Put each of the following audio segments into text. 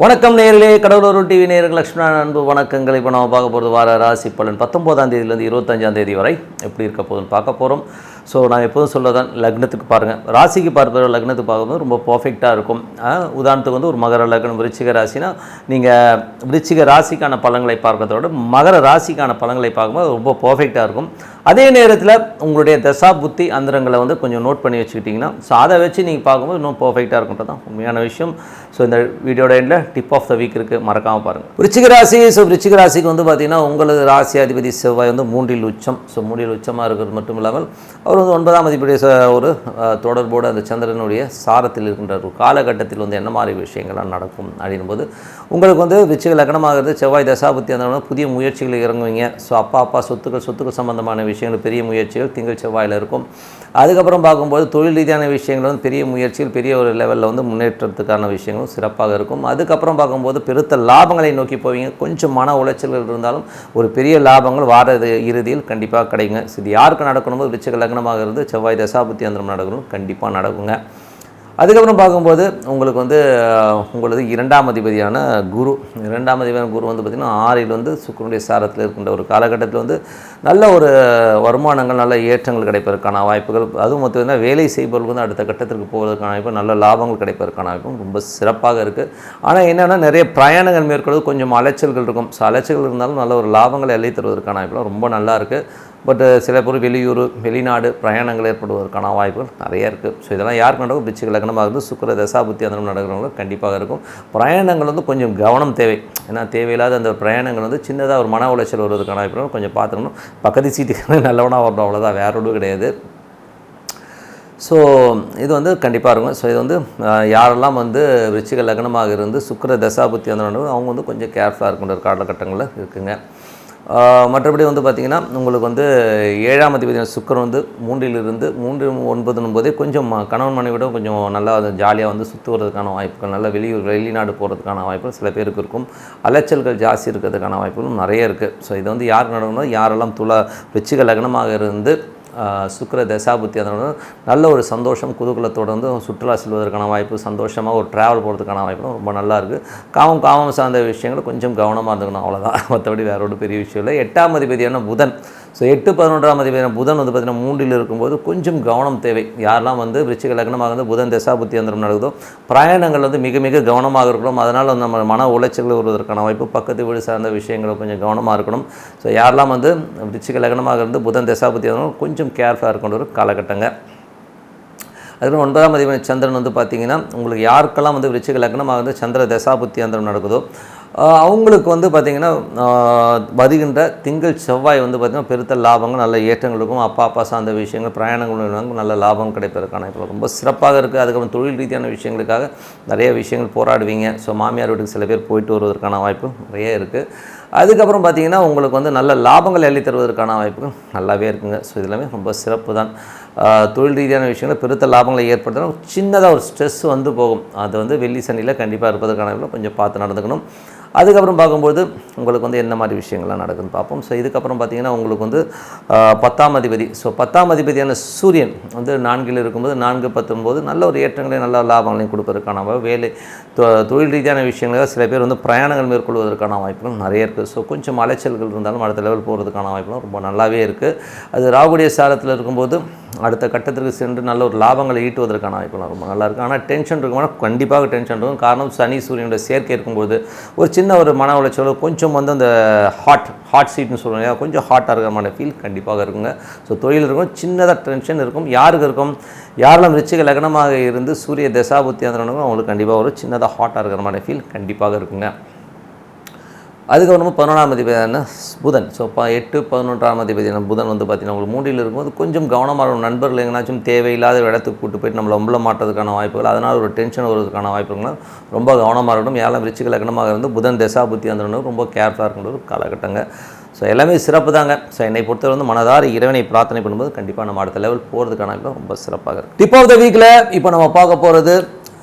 வணக்கம் நேயர்களே, கடவுளூர் டிவி நேயர்கள் லக்ஷ்மணன் அன்பு வணக்கங்கள். இப்போ நம்ம பார்க்க போகிறது வார ராசி பலன் 19ஆம் தேதியிலேருந்து 25ஆம் தேதி வரை எப்படி இருக்க போகுதுன்னு பார்க்க போகிறோம். ஸோ நான் எப்போதும் சொல்லதான், லக்னத்துக்கு பாருங்கள், ராசிக்கு பார்ப்பது லக்னத்துக்கு பார்க்கும்போது ரொம்ப பர்ஃபெக்டாக இருக்கும். உதாரணத்துக்கு வந்து ஒரு மகர லக்னம் விருச்சிக ராசினா, நீங்கள் விருச்சிக ராசிக்கான பலன்களை பார்க்கறதோட மகர ராசிக்கான பலன்களை பார்க்கும்போது ரொம்ப பர்ஃபெக்டாக இருக்கும். அதே நேரத்தில் உங்களுடைய தசா புத்தி அந்தரங்களை வந்து கொஞ்சம் நோட் பண்ணி வச்சுக்கிட்டிங்கன்னா, ஸோ அதை வச்சு நீங்கள் பார்க்கும்போது இன்னும் பர்ஃபெக்டாக இருக்குன்றது தான் உண்மையான விஷயம். ஸோ இந்த வீடியோட எண்டில் டிப் ஆஃப் த வீக் இருக்குது, மறக்காமல் பாருங்கள். விருச்சிக ராசி. ஸோ விருச்சிக ராசிக்கு வந்து பார்த்திங்கன்னா, உங்களது ராசி அதிபதி செவ்வாய் வந்து 3இல் உச்சம். ஸோ 3இல் உச்சமாக இருக்கிறது மட்டும் இல்லாமல் அவர் வந்து 9ஆம் அதிபதியுடைய ஒரு தொடர்போடு அந்த சந்திரனுடைய சாரத்தில் இருக்கின்ற ஒரு காலகட்டத்தில் வந்து என்ன மாதிரி விஷயங்கள்லாம் நடக்கும் அப்படின்போது, உங்களுக்கு வந்து விருச்சிக லக்னமாகிறது செவ்வாய் தசாபுத்தி அந்த புதிய முயற்சிகள் இறங்குவீங்க. ஸோ அப்பா சொத்துக்கள் சம்பந்தமான விஷயங்கள், பெரிய முயற்சிகள் திங்கள் செவ்வாயில் இருக்கும். அதுக்கப்புறம் பார்க்கும்போது தொழில் ரீதியான விஷயங்கள் வந்து பெரிய முயற்சிகள், பெரிய ஒரு லெவலில் வந்து முன்னேற்றத்துக்கான விஷயங்களும் சிறப்பாக இருக்கும். அதுக்கப்புறம் பார்க்கும்போது பெருத்த லாபங்களை நோக்கி போவீங்க. கொஞ்சம் மன உளைச்சல்கள் இருந்தாலும் ஒரு பெரிய லாபங்கள் வார இறுதியில் கண்டிப்பாக கிடைக்குங்க. இது யாருக்கு நடக்கணும்போது விருச்சிக லக்னமாக இருந்து செவ்வாய் தசாபுத்தி அந்தரம் நடக்கணும், கண்டிப்பாக நடக்குங்க. அதுக்கப்புறம் பார்க்கும்போது உங்களுக்கு வந்து உங்களது 2ஆம் அதிபதியான குரு வந்து பார்த்திங்கன்னா 6இல் வந்து சுக்கிரனுடைய சாரத்தில் இருக்கின்ற ஒரு காலகட்டத்தில் வந்து நல்ல ஒரு வருமானங்கள், நல்ல ஏற்றங்கள் கிடைப்பதற்கான வாய்ப்புகள், அதுவும் மொத்தம் வேலை செய்பவர்கள் வந்து அடுத்த கட்டத்திற்கு போவதற்கான வாய்ப்பு, நல்ல லாபங்கள் கிடைப்பதற்கான வாய்ப்பும் ரொம்ப சிறப்பாக இருக்குது. ஆனால் என்னென்னா, நிறைய பிரயாணங்கள் மேற்கொள்வது கொஞ்சம் அலைச்சல்கள் இருக்கும். ஸோ அலைச்சல்கள் இருந்தாலும் நல்ல ஒரு லாபங்களை அள்ளி தருவதற்கான வாய்ப்புலாம் ரொம்ப நல்லா இருக்குது. பட் சில பேர் வெளிநாடு பிரயாணங்கள் ஏற்படுவதற்கான வாய்ப்புகள் நிறைய இருக்குது. ஸோ இதெல்லாம் யாருக்கு நடக்கும்? விருச்சிக லக்னமாக இருந்து சுக்கிர தசாபுத்தி அந்த நடக்கிறவங்களுக்கு கண்டிப்பாக இருக்கும். பிரயாணங்கள் வந்து கொஞ்சம் கவனம் தேவை. ஏன்னா தேவையில்லாத அந்த பிரயாணங்கள் வந்து சின்னதாக ஒரு மன உளைச்சல் வருவதற்கான வாய்ப்புகள் கொஞ்சம் பார்த்துக்கணும். பக்கத்து சீட்டுக்கு நல்லவனாக வரணும், அவ்வளோதான், வேற ஒன்றும் கிடையாது. ஸோ இது வந்து கண்டிப்பாக இருக்கும். ஸோ இது வந்து யாரெல்லாம் வந்து விருச்சிக லக்னமாக இருந்து சுக்கிர தசாபுத்தி அந்த அவங்க வந்து கொஞ்சம் கேர்ஃபுல்லாக இருக்கின்ற காலகட்டங்களில் இருக்குங்க. மற்றபடி வந்து பார்த்திங்கன்னா, உங்களுக்கு வந்து 7ஆம் அதிபதி சுக்கிரன் வந்து 3இலிருந்து 3-9 கொஞ்சம் கணவன் மனைவிட கொஞ்சம் நல்லா ஜாலியாக வந்து சுற்றுவதற்கான வாய்ப்புகள், நல்லா வெளிநாடு போகிறதுக்கான வாய்ப்புகள் சில பேருக்கு இருக்கும். அலைச்சல்கள் ஜாஸ்தி இருக்கிறதுக்கான வாய்ப்புகளும் நிறைய இருக்குது. ஸோ இது வந்து யார் நடக்கணும், யாரெல்லாம் விருச்சிக லக்னமாக இருந்து சுக்கிர தசாபுத்தி அதனோட நல்ல ஒரு சந்தோஷம், குதூகலத்தோடு வந்து சுற்றுலா செல்வதற்கான வாய்ப்பு, சந்தோஷமாக ஒரு ட்ராவல் போகிறதுக்கான வாய்ப்பும் ரொம்ப நல்லா இருக்குது. காமம் சார்ந்த விஷயங்கள் கொஞ்சம் கவனமாக இருந்துக்கணும், அவ்வளோதான். மற்றபடி வேற ஒரு பெரிய விஷயம் இல்லை. 8ஆம் அதிபதியான புதன். ஸோ 8-11ஆம் அதிபதியான புதன் வந்து பார்த்திங்கன்னா 3இல் இருக்கும்போது கொஞ்சம் கவனம் தேவை. யாரெல்லாம் வந்து விருச்சிக லக்னமாக வந்து புதன் தசாபுத்தி அந்தரம் நடக்குதோ, பிரயாணங்கள் வந்து மிக மிக கவனமாக இருக்கணும். அதனால் வந்து நம்ம மன உளைச்சல்கள் வருவதற்கான வாய்ப்பு, பக்கத்து வீடு சார்ந்த விஷயங்களை கொஞ்சம் கவனமாக இருக்கணும். ஸோ யாரெல்லாம் வந்து விருச்சிக லக்னமாக இருந்து புதன் தசாபுத்தி அந்தரம் கொஞ்சம் கேர்ஃபுல்லாக இருக்கின்ற ஒரு காலகட்டங்க. அதுக்கப்புறம் 9ஆம் அதிபதி சந்திரன் வந்து பார்த்திங்கன்னா, உங்களுக்கு யாருக்கெல்லாம் வந்து விருச்சிக லக்னமாக வந்து சந்திர தசாபுத்தி அந்தரம் நடக்குதோ அவங்களுக்கு வந்து பார்த்திங்கன்னா வருகின்ற திங்கள் செவ்வாய் வந்து பார்த்திங்கன்னா பெருத்த லாபங்கள், நல்ல ஏற்றங்கள் இருக்கும். அப்பா சார்ந்த விஷயங்கள், பிரயாணங்கள் நல்ல லாபம் கிடைப்பதற்கான இப்போ ரொம்ப சிறப்பாக இருக்குது. அதுக்கப்புறம் தொழில் ரீதியான விஷயங்களுக்காக நிறைய விஷயங்கள் போராடுவீங்க. ஸோ மாமியார் வீட்டுக்கு சில பேர் போயிட்டு வருவதற்கான வாய்ப்பு நிறைய இருக்குது. அதுக்கப்புறம் பார்த்திங்கன்னா, உங்களுக்கு வந்து நல்ல லாபங்கள் அள்ளி தருவதற்கான வாய்ப்புகள் நல்லாவே இருக்குங்க. ஸோ இதெல்லாமே ரொம்ப சிறப்பு தான். தொழில் ரீதியான விஷயங்கள் பெருத்த லாபங்களை ஏற்படுத்தணும். சின்னதாக ஒரு ஸ்ட்ரெஸ் வந்து போகும். அது வந்து வெள்ளி சனியில் கண்டிப்பாக இருப்பதற்கான கொஞ்சம் பார்த்து நடந்துக்கணும். அதுக்கப்புறம் பார்க்கும்போது உங்களுக்கு வந்து என்ன மாதிரி விஷயங்கள்லாம் நடக்குதுன்னு பார்ப்போம். ஸோ இதுக்கப்புறம் பார்த்திங்கன்னா, உங்களுக்கு வந்து 10ஆம் அதிபதி. ஸோ 10ஆம் அதிபதியான சூரியன் வந்து 4இல் இருக்கும்போது 4-19 நல்ல ஒரு ஏற்றங்களையும் நல்ல லாபங்களையும் கொடுப்பதற்கான வேலை, தொழில் ரீதியான விஷயங்களாக சில பேர் வந்து பிரயாணங்கள் மேற்கொள்வதற்கான வாய்ப்புகள் நிறைய இருக்குது. ஸோ கொஞ்சம் அலைச்சல்கள் இருந்தாலும் அடுத்த லெவல் போகிறதுக்கான வாய்ப்புகளும் ரொம்ப நல்லாவே இருக்குது. அது ராகுடைய சாரத்தில் இருக்கும்போது அடுத்த கட்டத்திற்கு சென்று நல்ல ஒரு லாபங்களை ஈட்டுவதற்கான வாய்ப்புலாம் ரொம்ப நல்லாயிருக்கு. ஆனால் டென்ஷன் இருக்கும்போது கண்டிப்பாக டென்ஷன் இருக்கும். காரணம் சனி சூரியனுடைய சேர்க்கை இருக்கும்போது ஒரு சின்ன ஒரு மன உளைச்சல், கொஞ்சம் வந்து அந்த ஹாட் சீட்னு சொல்லுவாங்க, கொஞ்சம் ஹாட்டாக இருக்கிற மாதிரி ஃபீல் கண்டிப்பாக இருக்குங்க. ஸோ தொழில் இருக்கும், சின்னதாக டென்ஷன் இருக்கும். யாருக்கு இருக்கும்? யாரெல்லாம் விருச்சிக லக்னமாக இருந்து சூரிய தசாபுத்தி அந்த அவங்களுக்கு கண்டிப்பாக ஒரு சின்னதாக ஹாட்டாக இருக்கிற மாதிரி ஃபீல் கண்டிப்பாக இருக்குங்க. அதுக்கப்புறமா 11ஆம் அதிபதியான புதன். ஸோ 8-11ஆம் அதிபதியான புதன் வந்து பார்த்திங்கன்னா உங்களுக்கு 3இல் இருக்கும்போது கொஞ்சம் கவனமாக இருக்கும். நண்பர்கள் எங்கேனாச்சும் தேவையில்லாத இடத்துக்கு கூட்டு போய்ட்டு நம்மளை உள்ள மாட்டுறதுக்கான வாய்ப்புகள், அதனால் ஒரு டென்ஷன் வருவதற்கான வாய்ப்புகள்லாம் ரொம்ப கவனமாக இருக்கணும். யாரெல்லாம் விருச்சிக லக்னமாக இருந்து புதன் தசாபுத்தி அந்த ரொம்ப கேர்ஃபுல்லாக இருக்கின்ற ஒரு காலகட்டங்க. ஸோ எல்லாமே சிறப்பு தாங்க. ஸோ என்னை பொறுத்தவரை வந்து மனதார இறைவனை பிரார்த்தனை பண்ணும்போது கண்டிப்பாக நம்ம அடுத்த லெவல் போகிறதுக்கான ரொம்ப சிறப்பாக இருக்குது. டிப் ஆஃப் த வீக்கில் இப்போ நம்ம பார்க்க போகிறது,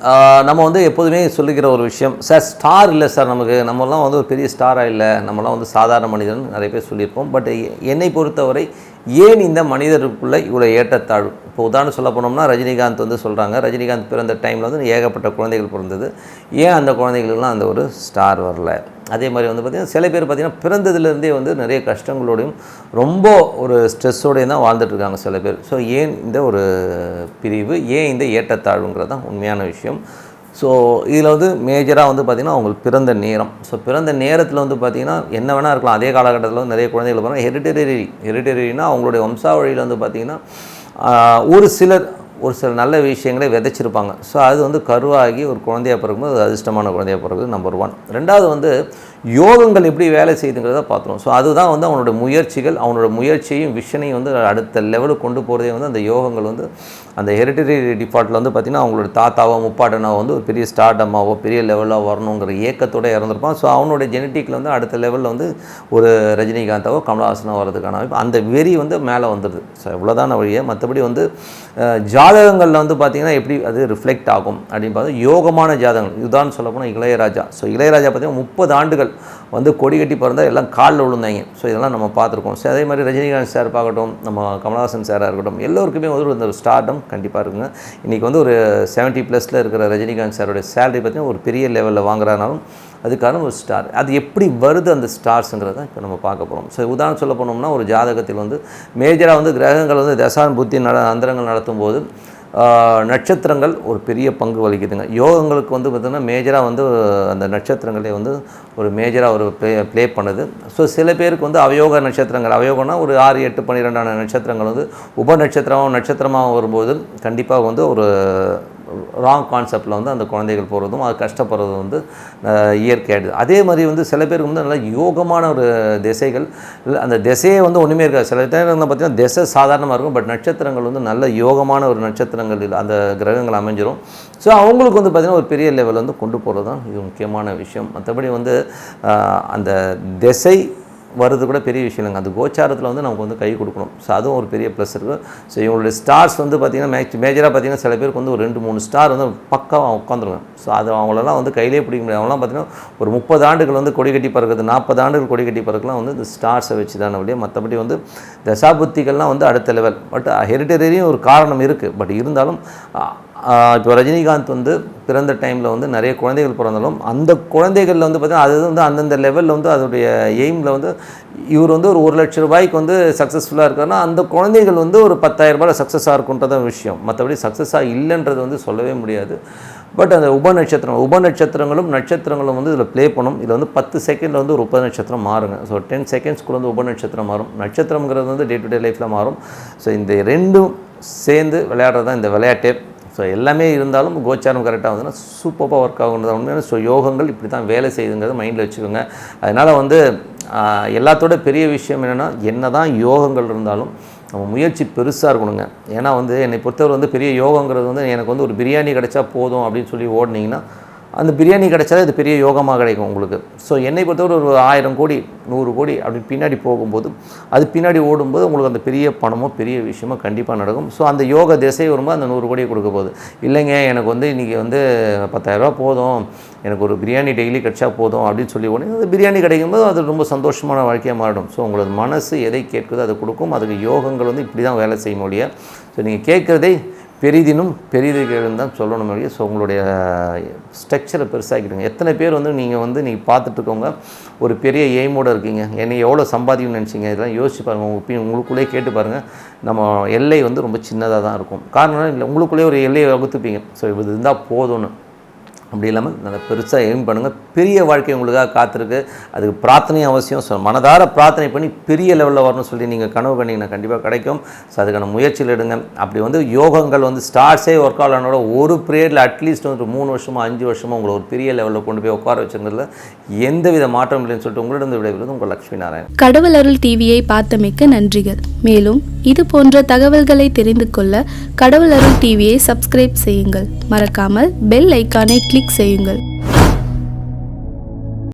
நம்ம வந்து எப்போதுமே சொல்லிக்கிற ஒரு விஷயம், சார் ஸ்டார் இல்லை சார், நம்மலாம் வந்து ஒரு பெரிய ஸ்டாராக இல்லை, நம்மலாம் வந்து சாதாரண மனிதன் நிறைய பேர் சொல்லியிருப்போம். பட் என்னை பொறுத்தவரை ஏன் இந்த மனிதருக்குள்ளே இவ்வளோ ஏற்றத்தாழ்வு? இப்போ உதாரணம் சொல்ல போனோம்னா ரஜினிகாந்த் வந்து சொல்கிறாங்க, ரஜினிகாந்த் பிறந்த டைமில் வந்து ஏகப்பட்ட குழந்தைகள் பிறந்தது, ஏன் அந்த குழந்தைகளுக்கெல்லாம் அந்த ஒரு ஸ்டார் வரல? அதே மாதிரி வந்து பார்த்திங்கன்னா சில பேர் பார்த்திங்கன்னா பிறந்ததுலேருந்தே வந்து நிறைய கஷ்டங்களோடையும் ரொம்ப ஒரு ஸ்ட்ரெஸ்ஸோடையும் தான் வாழ்ந்துட்டுருக்காங்க சில பேர். ஸோ ஏன் இந்த ஒரு பிரிவு, ஏன் இந்த ஏற்றத்தாழ்வுங்கிறது தான் உண்மையான விஷயம். ஸோ இதில் வந்து மேஜராக வந்து பார்த்திங்கன்னா அவங்களுக்கு பிறந்த நேரம். ஸோ பிறந்த நேரத்தில் வந்து பார்த்திங்கன்னா என்ன வேணால் இருக்கலாம். அதே காலகட்டத்தில் வந்து நிறைய குழந்தைகள் பாருங்கள் ஹெரிட்டரினா அவங்களுடைய வம்சாவழியில் வந்து பார்த்திங்கன்னா ஒரு சில நல்ல விஷயங்களை விதைச்சிருப்பாங்க. ஸோ அது வந்து கருவாகி ஒரு குழந்தையாக பிறகும்போது அது அதிர்ஷ்டமான குழந்தையாக பிறகு நம்பர் 1. 2வது வந்து யோகங்கள் எப்படி வேலை செய்யுதுங்கிறத பார்த்துருவோம். ஸோ அதுதான் வந்து அவனோட முயற்சிகள், அவனோட முயற்சியையும் விஷனையும் வந்து அடுத்த லெவலுக்கு கொண்டு போகிறதே வந்து அந்த யோகங்கள் வந்து அந்த ஹெரிட்டரி டிஃபால்ட்டில் வந்து பார்த்திங்கன்னா அவங்களோட தாத்தாவோ முப்பாட்டனாவோ வந்து ஒரு பெரிய ஸ்டார்டமாவோ பெரிய லெவலாக வரணுங்கிற ஏக்கத்தோடு இறந்துருப்பான். ஸோ அவனோட ஜெனட்டிக்கில் வந்து அடுத்த லெவலில் வந்து ஒரு ரஜினிகாந்தாவோ கமலஹாசனோ வரதுக்கான அந்த வெறி வந்து மேலே வந்துடுது. ஸோ இவ்வளோதான வழியை. மற்றபடி வந்து ஜாதகங்களில் வந்து பார்த்திங்கன்னா எப்படி அது ரிஃப்ளெக்ட் ஆகும் அப்படின்னு பார்த்தா யோகமான ஜாதகங்கள் உதாரணம் சொல்ல போனால் இளையராஜா. ஸோ இளையராஜா பார்த்திங்கன்னா 30 ஆண்டுகள் வந்து கொடி கட்டி பிறந்தால் எல்லாம் காலில் விழுந்தாங்க. ஸோ இதெல்லாம் நம்ம பார்த்துருக்கோம். ஸோ அதே மாதிரி ரஜினிகாந்த் சார் பார்க்கட்டும், நம்ம கமலஹாசன் சாராக இருக்கட்டும், எல்லோருக்குமே வந்து ஒரு ஸ்டார்டம் கண்டிப்பாக இருக்குங்க. இன்றைக்கி வந்து ஒரு 70+ இருக்கிற ரஜினிகாந்த் சாரோடைய சேலரி பார்த்திங்கன்னா ஒரு பெரிய லெவலில் வாங்குறானாலும் அதுக்கான ஒரு ஸ்டார். அது எப்படி வருது அந்த ஸ்டார்ஸுங்கிறத இப்போ நம்ம பார்க்க போகிறோம். ஸோ உதாரணம் சொல்ல போனோம்னா ஒரு ஜாதகத்தில் வந்து மேஜராக வந்து கிரகங்கள் வந்து தசான் புத்தி அந்தரங்கள் நடத்தும் போது நட்சத்திரங்கள் ஒரு பெரிய பங்கு வகிக்குதுங்க. யோகங்களுக்கு வந்து பார்த்திங்கன்னா மேஜராக வந்து அந்த நட்சத்திரங்களே வந்து ஒரு மேஜராக ஒரு ப்ளே பண்ணுது. ஸோ சில பேருக்கு வந்து அவயோக நட்சத்திரங்கள், அவயோகம்னா ஒரு 6, 8, 12 நட்சத்திரங்கள் வந்து உப நட்சத்திரமாக வரும்போது கண்டிப்பாக வந்து ஒரு ராங் கான்செப்டில் வந்து அந்த குழந்தைகள் போகிறதும் அது கஷ்டப்படுறதும் வந்து இயற்கையாகிடுது. அதே மாதிரி வந்து சில பேருக்கு வந்து நல்லா யோகமான ஒரு திசைகள், அந்த திசையே வந்து ஒன்றுமே இருக்காது. சில நேரங்களில் பார்த்திங்கன்னா திசை சாதாரணமாக இருக்கும், பட் நட்சத்திரங்கள் வந்து நல்ல யோகமான ஒரு நட்சத்திரங்கள் அந்த கிரகங்கள் அமைஞ்சிரும். ஸோ அவங்களுக்கு வந்து பார்த்திங்கன்னா ஒரு பெரிய லெவல் வந்து கொண்டு போகிறது தான் இது முக்கியமான விஷயம். மற்றபடி வந்து அந்த திசை வருது கூட பெரிய விஷயம் இல்லைங்க. அது கோச்சாரத்தில் வந்து நமக்கு வந்து கை கொடுக்கணும். ஸோ அதுவும் ஒரு பெரிய ப்ளஸ் இருக்குது. ஸோ இவங்களுடைய ஸ்டார்ஸ் வந்து பார்த்திங்கன்னா மேஜராக பார்த்திங்கன்னா சில பேருக்கு வந்து ஒரு 2-3 ஸ்டார் வந்து பக்காவாக உட்காந்துருங்க. ஸோ அது அவங்களெல்லாம் வந்து கையிலே பிடிக்க முடியாது. அவங்களாம் பார்த்திங்கன்னா ஒரு 30 ஆண்டுகள் வந்து கொடி கட்டி பறக்குது, 40 ஆண்டுகள் கொடி கட்டி பறக்கலாம் வந்து இந்த ஸ்டார்ஸை வச்சு தானே வழியே. மற்றபடி வந்து தசாபுத்திகள்லாம் வந்து அடுத்த லெவல். பட் ஹெரிட்டரியும் ஒரு காரணம் இருக்குது. பட் இருந்தாலும் இப்போ ரஜினிகாந்த் வந்து பிறந்த டைமில் வந்து நிறைய குழந்தைகள் பிறந்தாலும் அந்த குழந்தைகளில் வந்து பார்த்திங்கன்னா அது வந்து அந்தந்த லெவலில் வந்து அதோடைய எய்மில் வந்து இவர் வந்து ஒரு 1 லட்ச ரூபாய்க்கு வந்து சக்ஸஸ்ஃபுல்லாக இருக்காருன்னா அந்த குழந்தைகள் வந்து ஒரு 10,000 ரூபாயில் சக்ஸஸாக இருக்குன்றதான் விஷயம். மற்றபடி சக்ஸஸாக இல்லைன்றது வந்து சொல்லவே முடியாது. பட் அந்த உபநட்சத்திரங்களும் நட்சத்திரங்களும் வந்து இதில் ப்ளே பண்ணும். இதில் வந்து 10 செகண்டில் வந்து ஒரு உபநட்சத்திரம் மாறுங்க. ஸோ 10 செகண்ட்ஸ்க்குள்ள வந்து உபநட்சத்திரம் மாறும். நட்சத்திரங்கிறது வந்து டே டு டே லைஃப்பில் மாறும். ஸோ இந்த ரெண்டும் சேர்ந்து விளையாடுறது தான் இந்த விளையாட்டே. ஸோ எல்லாமே இருந்தாலும் கோச்சாரம் கரெக்டாக வந்ததுன்னா சூப்பராக ஒர்க் ஆகுன்றது உண்மையான. ஸோ யோகங்கள் இப்படி தான் வேலை செய்யுதுங்கிறத மைண்டில் வச்சுக்கோங்க. அதனால் வந்து எல்லாத்தோட பெரிய விஷயம் என்ன தான் யோகங்கள் இருந்தாலும் நம்ம முயற்சி பெருசாக இருக்கணுங்க. ஏன்னா வந்து என்னை பொறுத்தவரை வந்து பெரிய யோகங்கிறது வந்து எனக்கு வந்து ஒரு பிரியாணி கிடைச்சா போதும் அப்படின்னு சொல்லி ஓடினீங்கன்னா அந்த பிரியாணி கிடைச்சாலே அது பெரிய யோகமாக கிடைக்கும் உங்களுக்கு. ஸோ என்னை பொறுத்தவரை ஒரு 1000 கோடி 100 கோடி அப்படி பின்னாடி போகும்போது அது பின்னாடி ஓடும்போது உங்களுக்கு அந்த பெரிய பணமோ பெரிய விஷயமோ கண்டிப்பாக நடக்கும். ஸோ அந்த யோக திசை வரும்போது அந்த 100 கோடியை கொடுக்க போகுது. இல்லைங்க எனக்கு வந்து இன்றைக்கி வந்து 10,000 ரூபா போதும், எனக்கு ஒரு பிரியாணி டெய்லி கிடைச்சா போதும் அப்படின்னு சொல்லி உடனே அந்த பிரியாணி கிடைக்கும்போது அது ரொம்ப சந்தோஷமான வாழ்க்கையாக மாறிடும். ஸோ உங்களோட மனசு எதை கேட்குதோ அதை கொடுக்கும். அதுக்கு யோகங்கள் வந்து இப்படி தான் வேலை செய்ய முடியும். ஸோ நீங்கள் கேட்குறதே பெரிதினும் பெரிதுகள்னு தான் சொல்லணும் முடியும். ஸோ உங்களுடைய ஸ்ட்ரக்சரை பெருசாகிடுங்க. எத்தனை பேர் வந்து நீங்கள் பார்த்துட்ருக்கவங்க ஒரு பெரிய எய்மோடு இருக்கீங்க, என்னை எவ்வளோ சம்பாதிக்கணும்னு நினச்சிங்க, இதெல்லாம் யோசிச்சு பாருங்கள். உங்களுக்குள்ளே கேட்டு பாருங்கள். நம்ம எல்லை வந்து ரொம்ப சின்னதாக தான் இருக்கும். காரணம் இல்லை, உங்களுக்குள்ளே ஒரு எல்லையை வகுத்துப்பீங்க. ஸோ இது இருந்தால் போதும்னு. அப்படி இல்லாமல் நல்லா பெருசாக எய்ம் பண்ணுங்கள். பெரிய வாழ்க்கை உங்களுக்காக காத்திருக்கு. அதுக்கு பிரார்த்தனையும் அவசியம். ஸோ மனதார பிரார்த்தனை பண்ணி பெரிய லெவலில் வரணும்னு சொல்லி நீங்கள் கனவு கண்டிங்கன்னா கண்டிப்பாக கிடைக்கும். ஸோ அதுக்கான முயற்சியில் எடுங்க. அப்படி வந்து யோகங்கள் வந்து ஸ்டார்ஸே ஒர்க் ஆகலனோட ஒரு பீரியடில் அட்லீஸ்ட் வந்து 3 வருஷமோ 5 வருஷமோ உங்களை ஒரு பெரிய லெவலில் கொண்டு போய் உட்கார வச்சுருந்ததில் எந்தவித மாற்றம் இல்லைன்னு சொல்லிட்டு உங்களிடம் விடைபெறுவது உங்கள் லட்சுமி நாராயணன். கடவுள் அருள் டிவியை பார்த்தமைக்கு நன்றிகள். மேலும் இது போன்ற தகவல்களை தெரிந்து கொள்ள கடவுள் அருள் டிவியை சப்ஸ்கிரைப் செய்யுங்கள். மறக்காமல் பெல் ஐக்கானை கிளிக் செய்யுங்கள்.